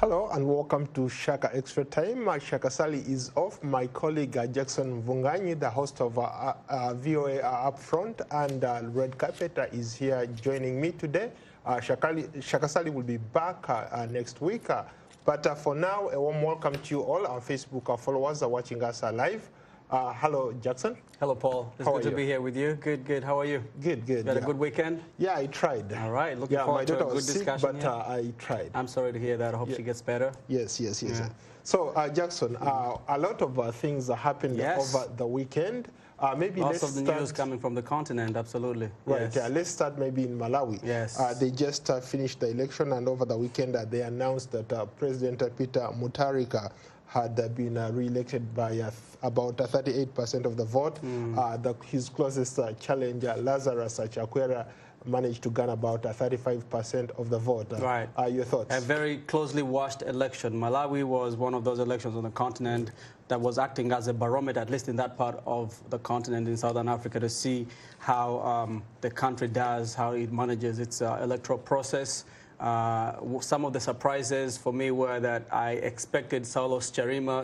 Hello and welcome to Shaka Extra Time. Shaka Sali is off. My colleague Jackson Mvunganyi, the host of VOA Up Front and Red Carpet, is here joining me today. Shaka Sali will be back next week. But for now, a warm welcome to you all. Our Facebook followers are watching us live. Hello, Jackson. Hello, Paul. It's good to be here with you. Good, good. How are you? Good, good. You had a good weekend? Yeah, I tried. All right. Looking forward to a good discussion. But I tried. I'm sorry to hear that. I hope she gets better. Yes. So, Jackson, a lot of things happened over the weekend. Maybe lots of the news coming from the continent, absolutely. Right, let's start maybe in Malawi. Yes. They just finished the election, and over the weekend they announced that President Peter Mutharika had been re-elected by about 38% of the vote. His closest challenger, Lazarus Chakwera, managed to gain about 35% of the vote. Right. Your thoughts? A very closely watched election. Malawi was one of those elections on the continent that was acting as a barometer, at least in that part of the continent in Southern Africa, to see how the country does, how it manages its electoral process. Some of the surprises for me were that I expected Saulos Chilima,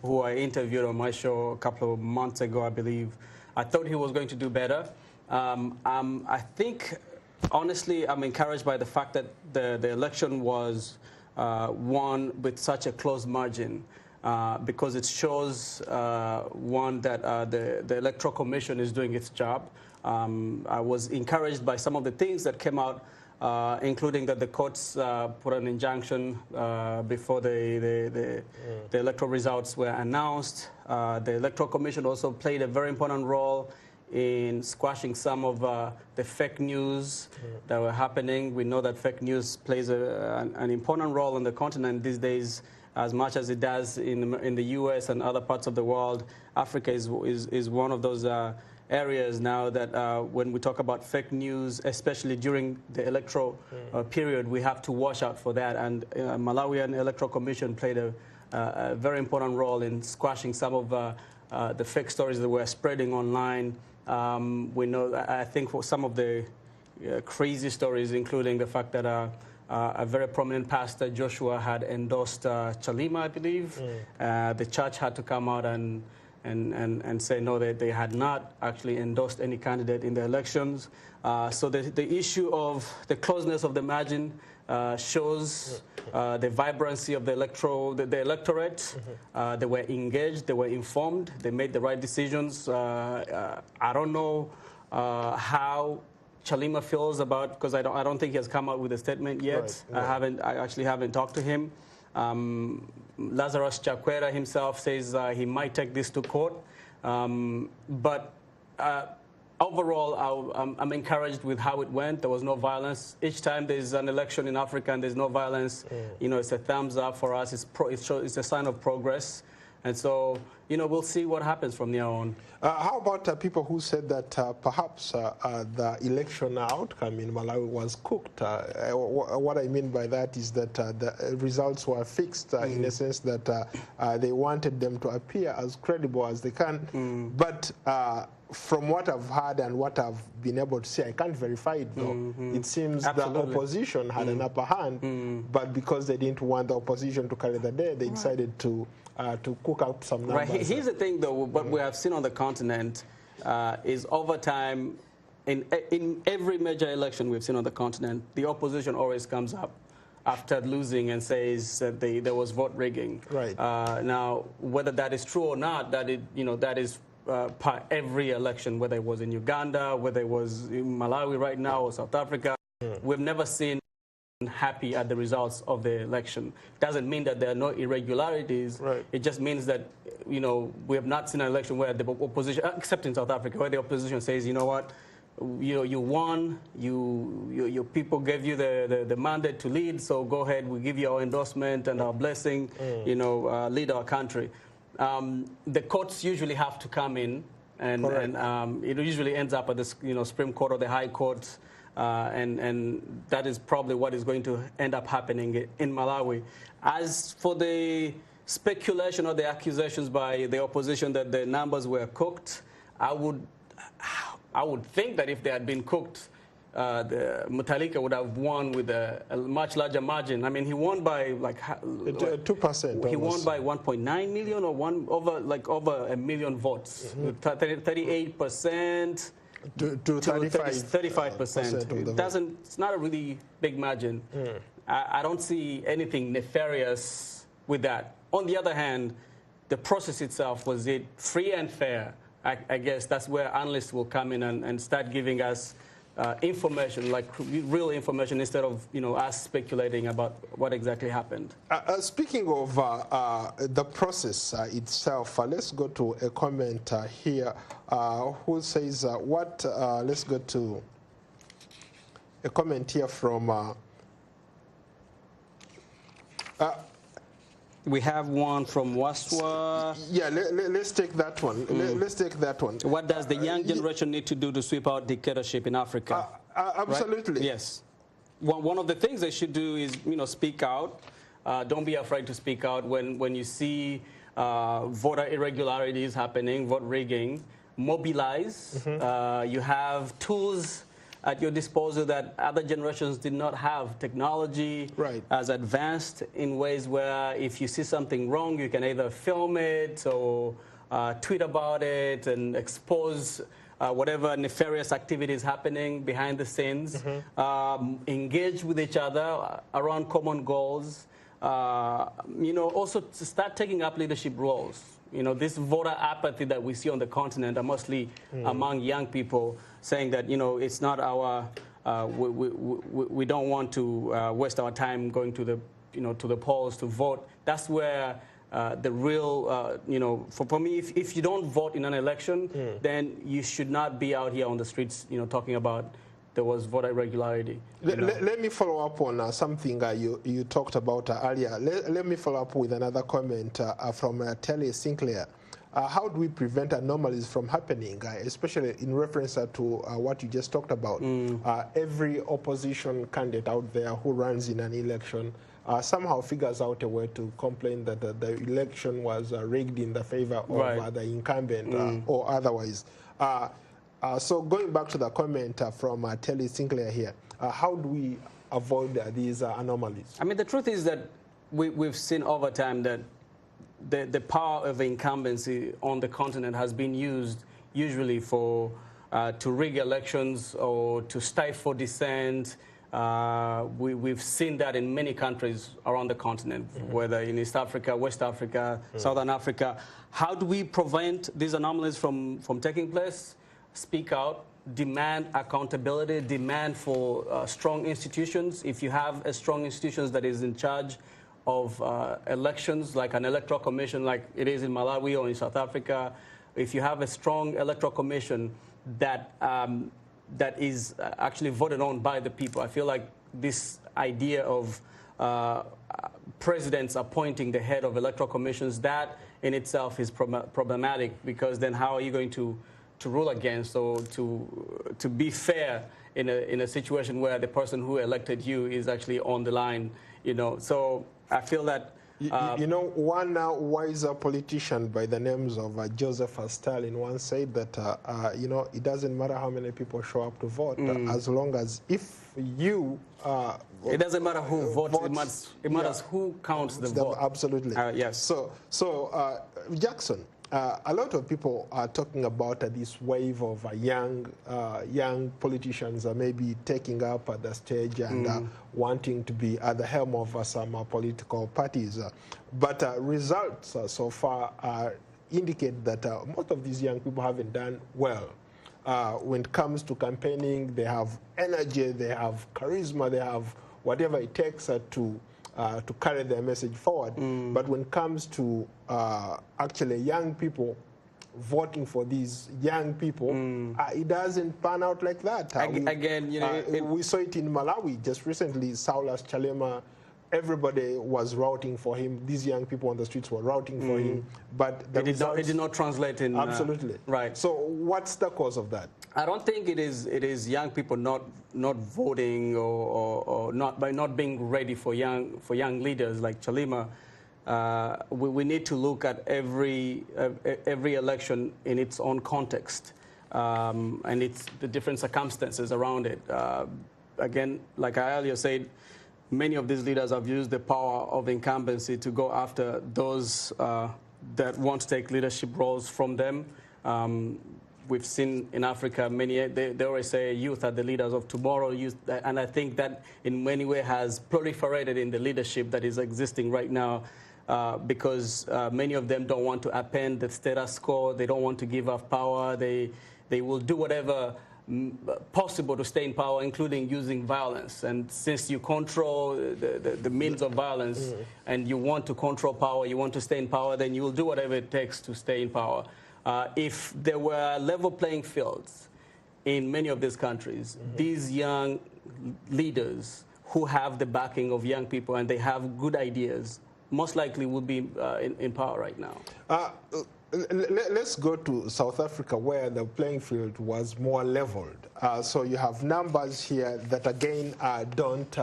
who I interviewed on my show a couple of months ago, I believe. I thought he was going to do better. I think, honestly, I'm encouraged by the fact that the election was won with such a close margin. Because it shows, one, that the Electoral Commission is doing its job. I was encouraged by some of the things that came out, including that the courts put an injunction before the electoral results were announced. The Electoral Commission also played a very important role in squashing some of the fake news that were happening. We know that fake news plays an important role on the continent these days, as much as it does in the U.S. and other parts of the world. Africa is one of those areas now that when we talk about fake news, especially during the electoral period, we have to watch out for that. And Malawian Electoral Commission played a very important role in squashing some of the fake stories that were spreading online. We know, I think, for some of the crazy stories, including the fact that a very prominent pastor, Joshua, had endorsed Chilima, I believe. The church had to come out and say no, that they had not actually endorsed any candidate in the elections. So the issue of the closeness of the margin shows the vibrancy of the electorate. They were engaged, they were informed, they made the right decisions. I don't know how Chilima feels about, because I don't think he has come out with a statement yet. Right. I actually haven't talked to him. Lazarus Chakwera himself says he might take this to court. But overall, I'm encouraged with how it went. There was no violence. Each time there's an election in Africa and there's no violence, you know, it's a thumbs up for us. It's a sign of progress. And so, you know, we'll see what happens from now on. How about people who said that perhaps the election outcome in Malawi was cooked? What I mean by that is that the results were fixed in the sense that they wanted them to appear as credible as they can. But from what I've heard and what I've been able to see, I can't verify it though. It seems the opposition had an upper hand, but because they didn't want the opposition to carry the day, they decided to cook up some numbers. Right. Here's the thing, though. What we have seen on the continent is over time, in every major election we've seen on the continent, the opposition always comes up after losing and says that there was vote rigging. Right. Now, whether that is true or not, that is every election, whether it was in Uganda, whether it was in Malawi right now or South Africa, we've never seen happy at the results of the election. Doesn't mean that there are no irregularities. Right. It just means that, you know, we have not seen an election where the opposition, except in South Africa, where the opposition says, you know what, you won, your people gave you the mandate to lead, so go ahead, we give you our endorsement and our blessing, you know, lead our country. The courts usually have to come in, and it usually ends up at the Supreme Court or the High Court. And that is probably what is going to end up happening in Malawi. As for the speculation or the accusations by the opposition that the numbers were cooked, I would think that if they had been cooked, the Mutharika would have won with a much larger margin. I mean, he won by like 2%. He won by 1.9 million or over 1 million votes. 38% to 35%. It's not a really big margin. I don't see anything nefarious with that. On the other hand, the process itself, was it free and fair? I guess that's where analysts will come in and start giving us information, like real information, instead of us speculating about what exactly happened. Speaking of the process itself, let's go to a comment here who says let's go to a comment here from we have one from Waswa. Yeah, let's take that one. Let's take that one. What does the young generation need to do to sweep out dictatorship in Africa? Absolutely. Right? Yes. One of the things they should do is, speak out. Don't be afraid to speak out when you see voter irregularities happening, vote rigging. Mobilize. You have tools at your disposal that other generations did not have. Technology as advanced in ways where if you see something wrong, you can either film it or tweet about it and expose whatever nefarious activity is happening behind the scenes. Engage with each other around common goals. Also to start taking up leadership roles. This voter apathy that we see on the continent are mostly among young people, saying that, it's not our, we don't want to waste our time going to the, to the polls to vote. That's where the real, for me, if you don't vote in an election, then you should not be out here on the streets, talking about there was voter irregularity. Let me follow up on something you talked about earlier. Let me follow up with another comment from Telly Sinclair. How do we prevent anomalies from happening, especially in reference to what you just talked about? Every opposition candidate out there who runs in an election somehow figures out a way to complain that the election was rigged in the favor of the incumbent or otherwise. So going back to the comment from Telly Sinclair here, how do we avoid these anomalies? I mean, the truth is that we've seen over time that the power of incumbency on the continent has been used usually for to rig elections or to stifle dissent. We've seen that in many countries around the continent, whether in East Africa, West Africa, Southern Africa. How do we prevent these anomalies from taking place? Speak out, demand accountability, demand for strong institutions. If you have a strong institution that is in charge of elections, like an electoral commission like it is in Malawi or in South Africa, if you have a strong electoral commission that that is actually voted on by the people, I feel like this idea of presidents appointing the head of electoral commissions, that in itself is problematic, because then how are you going to rule against or to be fair in a situation where the person who elected you is actually on the line, So I feel that one wiser politician by the names of Joseph Stalin once said that it doesn't matter how many people show up to vote, as long as if you it doesn't matter who votes, it matters who counts the vote. Absolutely. Yes. So Jackson, a lot of people are talking about this wave of young politicians maybe taking up the stage and wanting to be at the helm of some political parties. But results so far indicate that most of these young people haven't done well. When it comes to campaigning, they have energy, they have charisma, they have whatever it takes to carry their message forward. But when it comes to actually young people voting for these young people, it doesn't pan out like that. We saw it in Malawi just recently. Saulos Chilima, everybody was routing for him. These young people on the streets were routing for him, but it did not translate in. Absolutely. Right. So what's the cause of that? I don't think it is young people not voting or not being ready for young leaders like Chilima. We need to look at every election in its own context. and it's the different circumstances around it. Again, like I earlier said, many of these leaders have used the power of incumbency to go after those that want to take leadership roles from them. We've seen in Africa many, they always say youth are the leaders of tomorrow, and I think that in many ways has proliferated in the leadership that is existing right now because many of them don't want to append the status quo, they don't want to give up power, they will do whatever possible to stay in power, including using violence. And since you control the means of violence and you want to control power, you want to stay in power, then you will do whatever it takes to stay in power. If there were level playing fields in many of these countries, these young leaders who have the backing of young people and they have good ideas, most likely would be in power right now. Let's go to South Africa, where the playing field was more leveled. So you have numbers here that, again, don't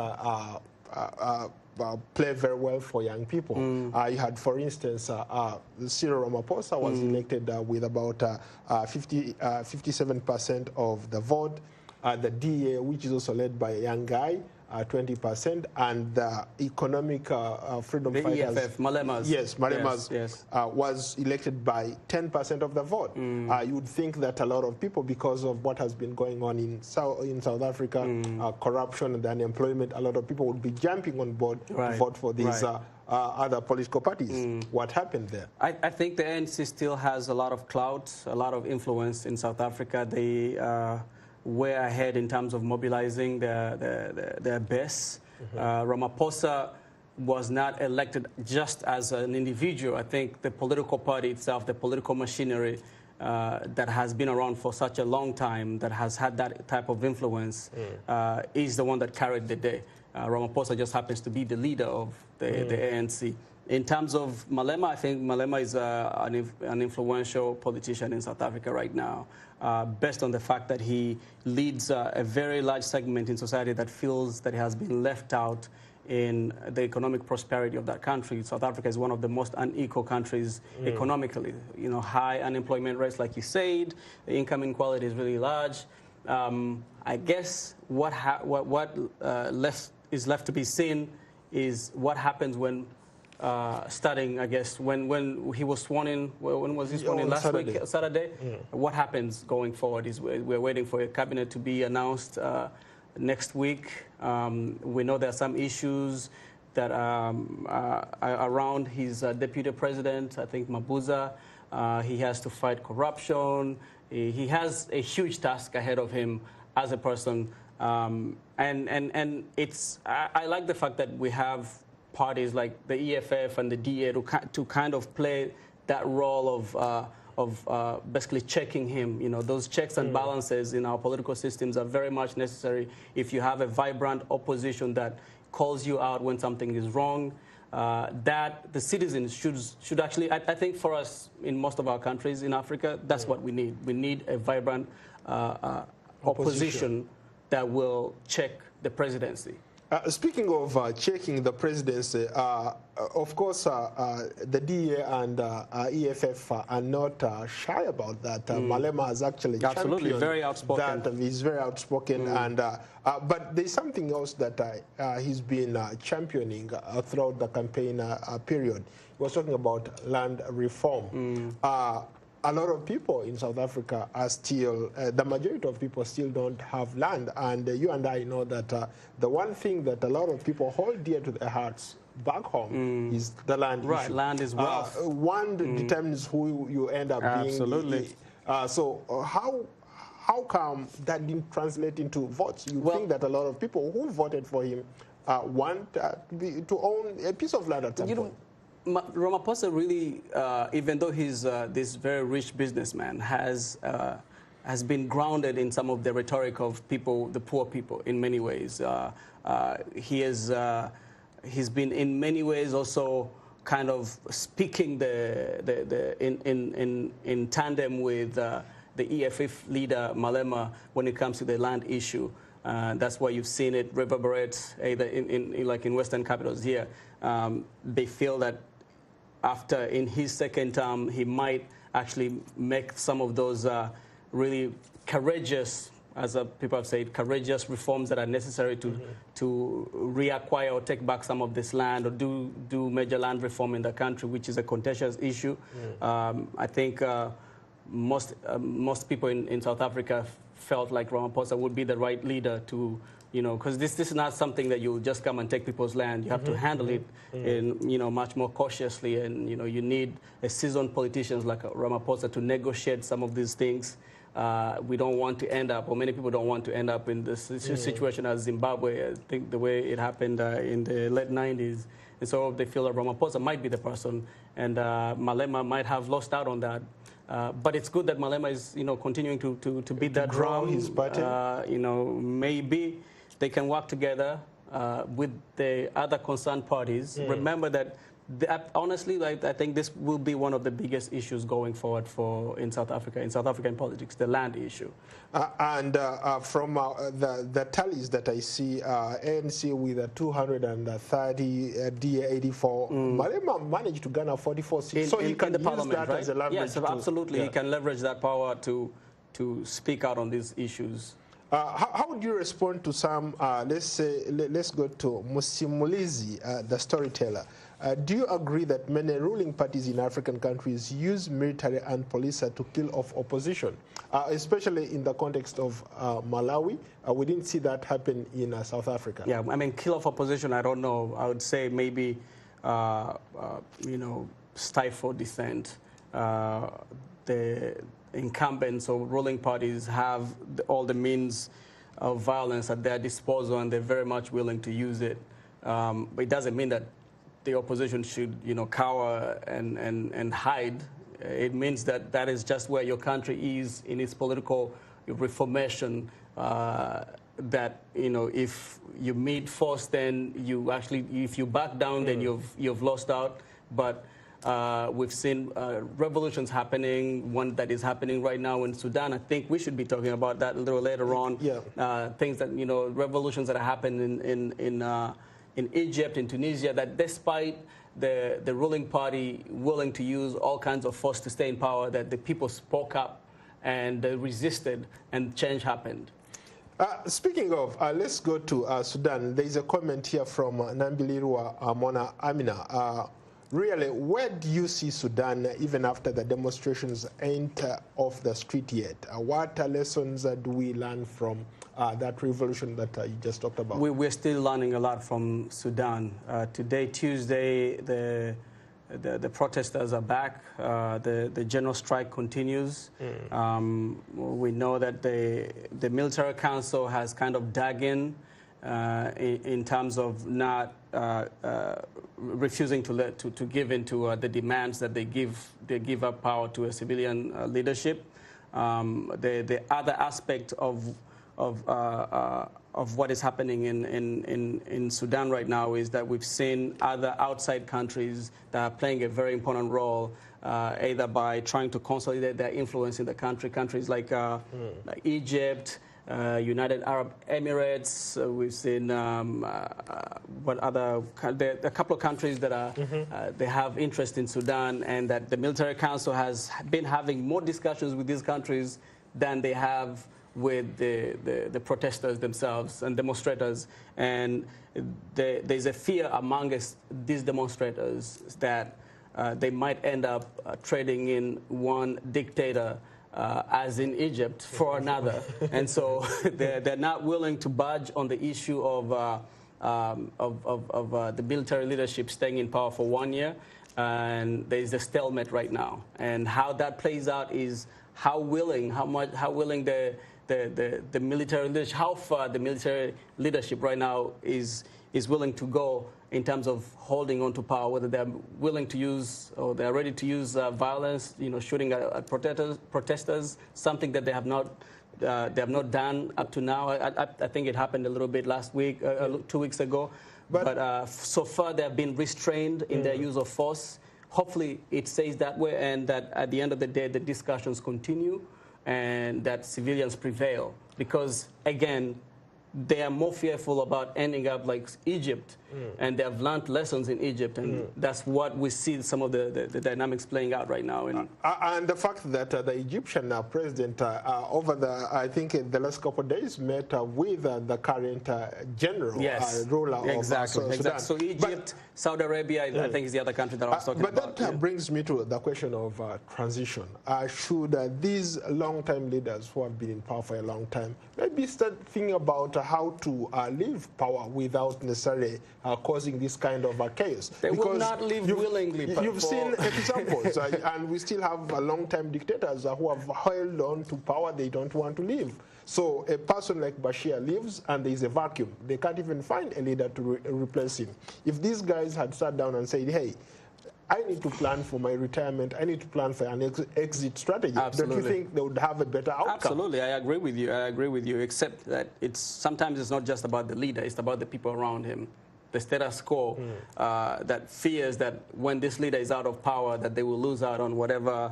play very well for young people. You had, for instance, Cyril Ramaphosa was elected with about 57% of the vote. The DA, which is also led by a young guy, 20%, and the economic freedom fighters, EFF, Malema's. Yes, Malema's yes. Was elected by 10% of the vote. You would think that a lot of people, because of what has been going on in South Africa, corruption and unemployment, a lot of people would be jumping on board to vote for these other political parties. What happened there? I think the ANC still has a lot of clout, a lot of influence in South Africa. They way ahead in terms of mobilizing their base. Ramaphosa was not elected just as an individual. I think the political party itself, the political machinery that has been around for such a long time, that has had that type of influence, is the one that carried the day. Ramaphosa just happens to be the leader of the ANC. In terms of Malema, I think Malema is an influential politician in South Africa right now, based on the fact that he leads a very large segment in society that feels that he has been left out in the economic prosperity of that country. South Africa is one of the most unequal countries economically. You know, high unemployment rates, like you said, the income inequality is really large. I guess what is left to be seen is what happens when starting, I guess, when he was sworn in. When was he sworn in? Last week, Saturday. What happens going forward is we're waiting for a cabinet to be announced next week. We know there are some issues that are around his deputy president, I think Mabuza. He has to fight corruption. He has a huge task ahead of him as a person. And it's, I like the fact that we have parties like the EFF and the DA to kind of play that role of basically checking him. You know, those checks and balances in our political systems are very much necessary if you have a vibrant opposition that calls you out when something is wrong. That the citizens should actually, I think for us in most of our countries in Africa, that's what we need. We need a vibrant opposition that will check the presidency. Speaking of checking the presidency, of course, the DA and EFF are not shy about that. Malema has actually championed very outspoken. that. He's very outspoken, and but there's something else that he's been championing throughout the campaign period. He was talking about land reform. A lot of people in South Africa are still, the majority of people still don't have land. And you and I know that the one thing that a lot of people hold dear to their hearts back home is the land Right, issue. land is wealth. One determines who you end up being. Absolutely. So how come that didn't translate into votes? You think that a lot of people who voted for him want to own a piece of land at some point? Ramaphosa really, even though he's this very rich businessman, has been grounded in some of the rhetoric of people, the poor people, in many ways. He's been in many ways also kind of speaking in tandem with the EFF leader Malema when it comes to the land issue. That's why you've seen it reverberate either in Western capitals here. They feel that after in his second term, he might actually make some of those really courageous, as people have said, courageous reforms that are necessary to reacquire or take back some of this land, or do major land reform in the country, which is a contentious issue. I think most people in South Africa felt like Ramaphosa would be the right leader to, because this is not something that you'll just come and take people's land. You have to handle it in, much more cautiously, and you need a seasoned politicians like Ramaphosa to negotiate some of these things. We don't want to end up, or many people don't want to end up in this situation as Zimbabwe. I think the way it happened in the late 90s, and so they feel that Ramaphosa might be the person, and Malema might have lost out on that. But it's good that Malema is, continuing to beat that drum. His button. Maybe they can work together with the other concerned parties. Remember that, honestly, I think this will be one of the biggest issues going forward in South Africa, in South African politics, the land issue. From the tallies that I see, ANC with 230, DA 84, Malema managed to garner 44 seats. So he can the use parliament, that right? as a leverage. Yes, absolutely. He can leverage that power to speak out on these issues. How would you respond to some, let's go to Musimulizi, the storyteller. Do you agree that many ruling parties in African countries use military and police to kill off opposition, especially in the context of Malawi? We didn't see that happen in South Africa. Yeah, I mean, kill off opposition, I don't know. I would say maybe, stifle dissent. The incumbents or ruling parties have all the means of violence at their disposal, and they're very much willing to use it. But it doesn't mean that the opposition should, cower and hide. It means that is just where your country is in its political reformation. That if you meet force, then you actually, if you back down, then you've lost out. But we've seen revolutions happening. One that is happening right now in Sudan. I think we should be talking about that a little later on. Yeah. Things that revolutions that happened in Egypt, in Tunisia, that despite the ruling party willing to use all kinds of force to stay in power, that the people spoke up and they resisted, and change happened. Speaking of, let's go to Sudan. There is a comment here from Nambilirwa Mona Amina. Really, where do you see Sudan even after the demonstrations ain't off the street yet? What lessons do we learn from that revolution that you just talked about? We're still learning a lot from Sudan. Today, Tuesday, the protesters are back. The general strike continues. We know that the military council has kind of dug in terms of not refusing to give in to the demands that they give up power to a civilian leadership. The other aspect of what is happening in Sudan right now is that we've seen other outside countries that are playing a very important role, either by trying to consolidate their influence in the country. Countries like Egypt, United Arab Emirates. We've seen a couple of countries that are they have interest in Sudan, and that the military council has been having more discussions with these countries than they have with the protesters themselves and demonstrators. And there's a fear amongst these demonstrators that they might end up trading in one dictator, as in Egypt, for another. And so they're not willing to budge on the issue of the military leadership staying in power for 1 year. And there's a stalemate right now. And how that plays out is how willing the military leadership, how far the military leadership right now is willing to go in terms of holding on to power, whether they're willing to use, or they're ready to use violence, shooting at protesters, something that they have not done up to now. I think it happened a little bit last week, 2 weeks ago. But so far they have been restrained in their use of force. Hopefully it stays that way, and that at the end of the day the discussions continue and that civilians prevail. Because again, they are more fearful about ending up like Egypt, and they have learned lessons in Egypt, and that's what we see some of the dynamics playing out right now. And the fact that the Egyptian president over the, I think the last couple of days met with the current general ruler of Sudan. So Egypt, Saudi Arabia, I think is the other country that I was talking about. But that brings me to the question of transition. Should these long-time leaders who have been in power for a long time maybe start thinking about how to leave power without necessarily causing this kind of chaos? They will not leave willingly. You've seen examples, and we still have long-time dictators who have held on to power. They don't want to leave. So a person like Bashir leaves, and there is a vacuum. They can't even find a leader to replace him. If these guys had sat down and said, hey, I need to plan for my retirement, I need to plan for an exit strategy, Absolutely. Don't you think they would have a better outcome? Absolutely, I agree with you. I agree with you, except that sometimes it's not just about the leader, it's about the people around him. The status quo that fears that when this leader is out of power, that they will lose out on whatever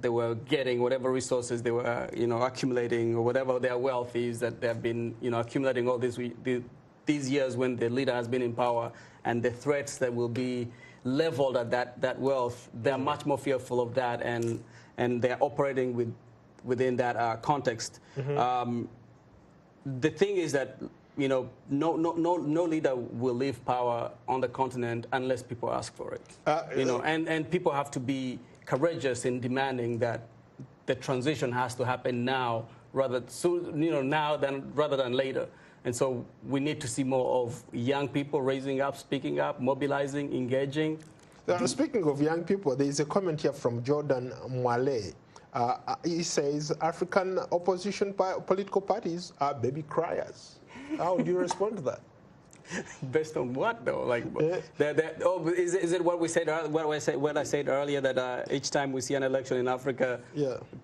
they were getting, whatever resources they were, accumulating, or whatever their wealth is that they have been, accumulating all these years when the leader has been in power, and the threats that will be leveled at that wealth. They're much more fearful of that, and they're operating within that context. The thing is that, no leader will leave power on the continent unless people ask for it. And people have to be courageous in demanding that the transition has to happen now, rather than later. And so we need to see more of young people raising up, speaking up, mobilizing, engaging. Speaking of young people, there is a comment here from Jordan Mwale. He says African opposition political parties are baby criers. How do you respond to that? Based on what, though? Like, is it what we said? What I said earlier, that each time we see an election in Africa,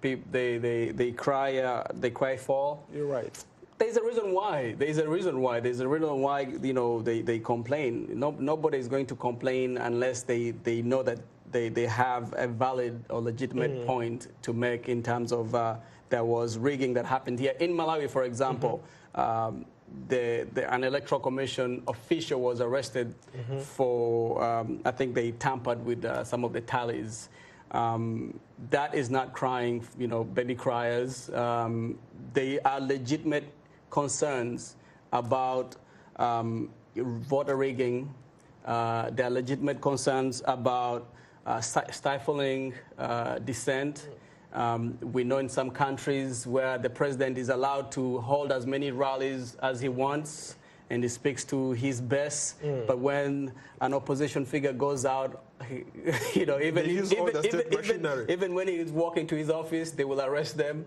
they cry fall. You're right. There's a reason why. There's a reason why. They complain. Nobody is going to complain unless they know that they have a valid or legitimate point to make in terms of there was rigging that happened here in Malawi, for example. An electoral commission official was arrested for, I think they tampered with some of the tallies. That is not crying, baby criers. They are legitimate concerns about voter rigging. There are legitimate concerns about stifling dissent. We know in some countries where the president is allowed to hold as many rallies as he wants, and he speaks to his best. But when an opposition figure goes out, even when he is walking to his office, they will arrest them.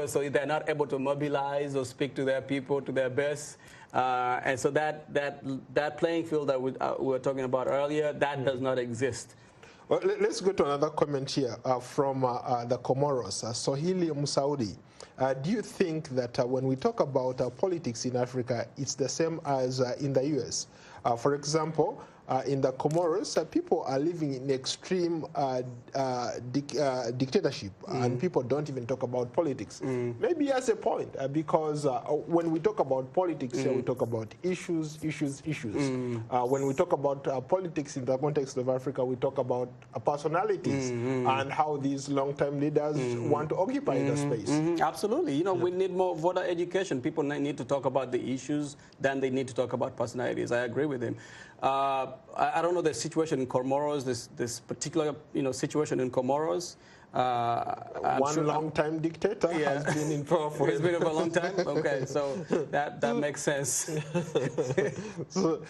So they're not able to mobilize or speak to their people to their best. And so that playing field that we were talking about earlier, that does not exist. Well, let's go to another comment here from the Comoros. Sohili Musaudi, do you think that when we talk about politics in Africa, it's the same as in the U.S.? For example, in the Comoros, people are living in extreme dictatorship, and people don't even talk about politics. Maybe as a point, because when we talk about politics, we talk about issues. When we talk about politics in the context of Africa, we talk about personalities and how these long-time leaders want to occupy the space. Absolutely. We need more voter education. People need to talk about the issues than they need to talk about personalities. I agree with him. I don't know the situation in Comoros, this particular situation in Comoros. One long-time dictator has been in power for it's been for a long time. Okay, so that makes sense. So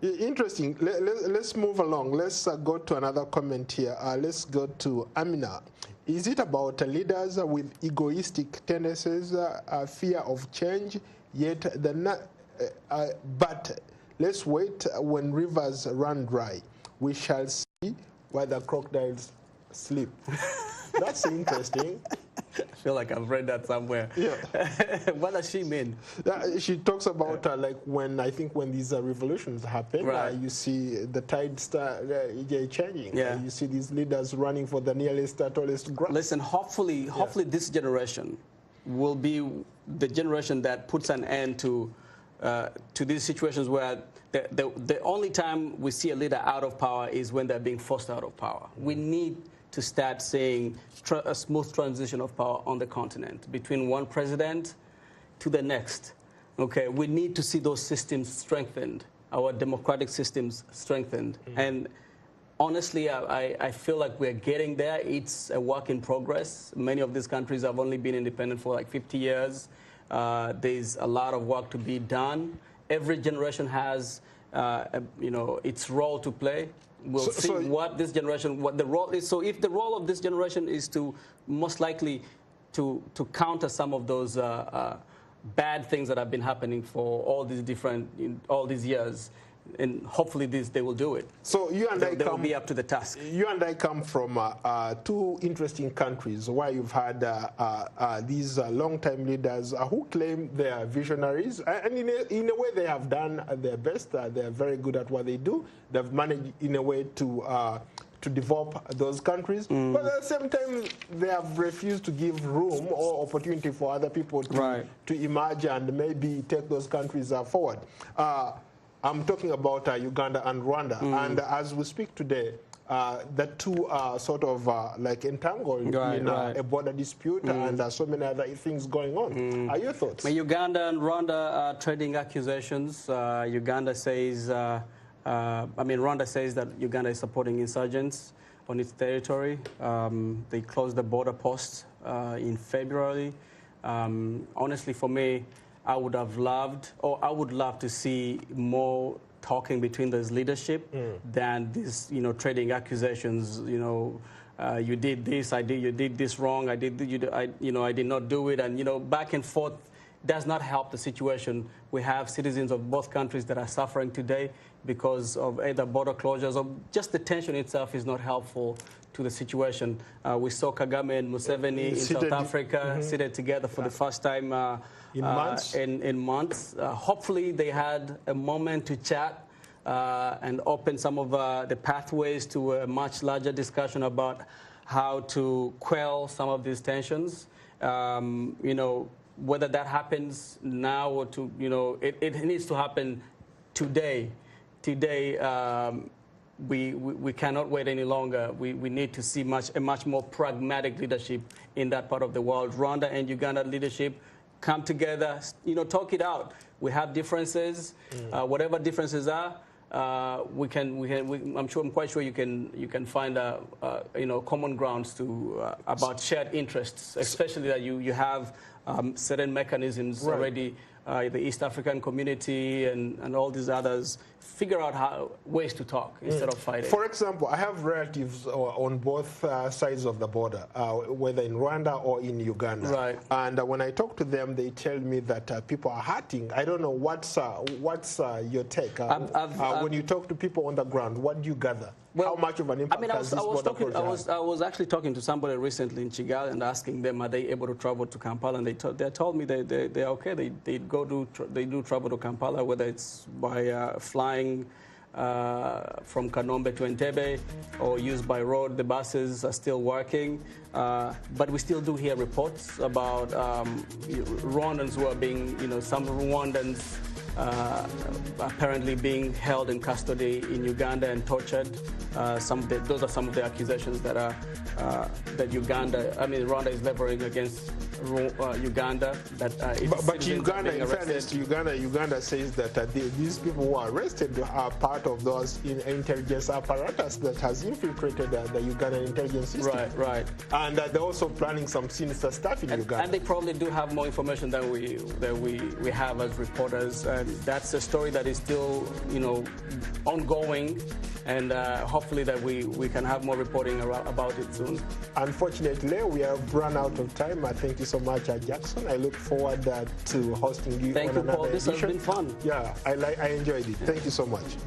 interesting. Let's move along. Let's go to another comment here. Let's go to Amina. Is it about leaders with egoistic tendencies, fear of change, yet but let's wait when rivers run dry. We shall see where the crocodiles sleep. That's interesting. I feel like I've read that somewhere. Yeah. What does she mean? She talks about like when these revolutions happen, you see the tide start changing. Yeah. You see these leaders running for the nearest, tallest grass. Listen, hopefully this generation will be the generation that puts an end to these situations where the only time we see a leader out of power is when they're being forced out of power. We need to start seeing a smooth transition of power on the continent between one president to the next. Okay, we need to see those systems strengthened, our democratic systems strengthened. And honestly, I feel like we're getting there. It's a work in progress. Many of these countries have only been independent for like 50 years. There's a lot of work to be done. Every generation has, its role to play. We'll see what this generation, what the role is. So if the role of this generation is to most likely to counter some of those bad things that have been happening for all these years, and hopefully they will do it. So they will be up to the task. You and I come from two interesting countries where you've had these long-time leaders who claim they are visionaries, and in a way they have done their best. They are very good at what they do. They've managed in a way to develop those countries, but at the same time they have refused to give room or opportunity for other people to emerge and maybe take those countries forward. I'm talking about Uganda and Rwanda, and as we speak today, the two are sort of like entangled in a border dispute and so many other things going on. Are your thoughts? Uganda and Rwanda are trading accusations. Uganda says, Rwanda says that Uganda is supporting insurgents on its territory. They closed the border posts in February. Honestly, for me, I would love to see more talking between those leadership than these, trading accusations. You did this, you did this wrong. I did not do it, and back and forth does not help the situation. We have citizens of both countries that are suffering today because of either border closures or just the tension itself is not helpful to the situation. We saw Kagame and Museveni in South Africa seated together for the first time in months. Hopefully they had a moment to chat and open some of the pathways to a much larger discussion about how to quell some of these tensions. Whether that happens now or it needs to happen today. Today, we cannot wait any longer. We need to see a much more pragmatic leadership in that part of the world. Rwanda and Uganda leadership come together, talk it out. We have differences, whatever differences are. I'm quite sure you can find common grounds about shared interests, especially that you have certain mechanisms already. The East African community and all these others figure out ways to talk instead of fighting. For example, I have relatives on both sides of the border, whether in Rwanda or in Uganda. Right. And when I talk to them, they tell me that people are hurting. I don't know what's your take. When you talk to people on the ground, what do you gather? Well, how much of an impact has this border closure? I was actually talking to somebody recently in Kigali and asking them, are they able to travel to Kampala? And they told me they're okay. They do travel to Kampala, whether it's by flying from Kanombe to Entebbe or used by road. The buses are still working. But we still do hear reports about Rwandans who are being, some Rwandans apparently being held in custody in Uganda and tortured. Those are some of the accusations that Rwanda is leveling against Uganda. But Uganda, in fairness to Uganda says that these people who are arrested are part of those intelligence apparatus that has infiltrated the Ugandan intelligence system. Right. And they're also planning some sinister stuff in Uganda. And they probably do have more information than we have as reporters. And that's a story that is still, ongoing. And hopefully that we can have more reporting about it soon. Unfortunately, we have run out of time. Thank you so much, Jackson. I look forward to hosting you on another edition. Thank you, Paul. This has been fun. Yeah, I enjoyed it. Thank you so much.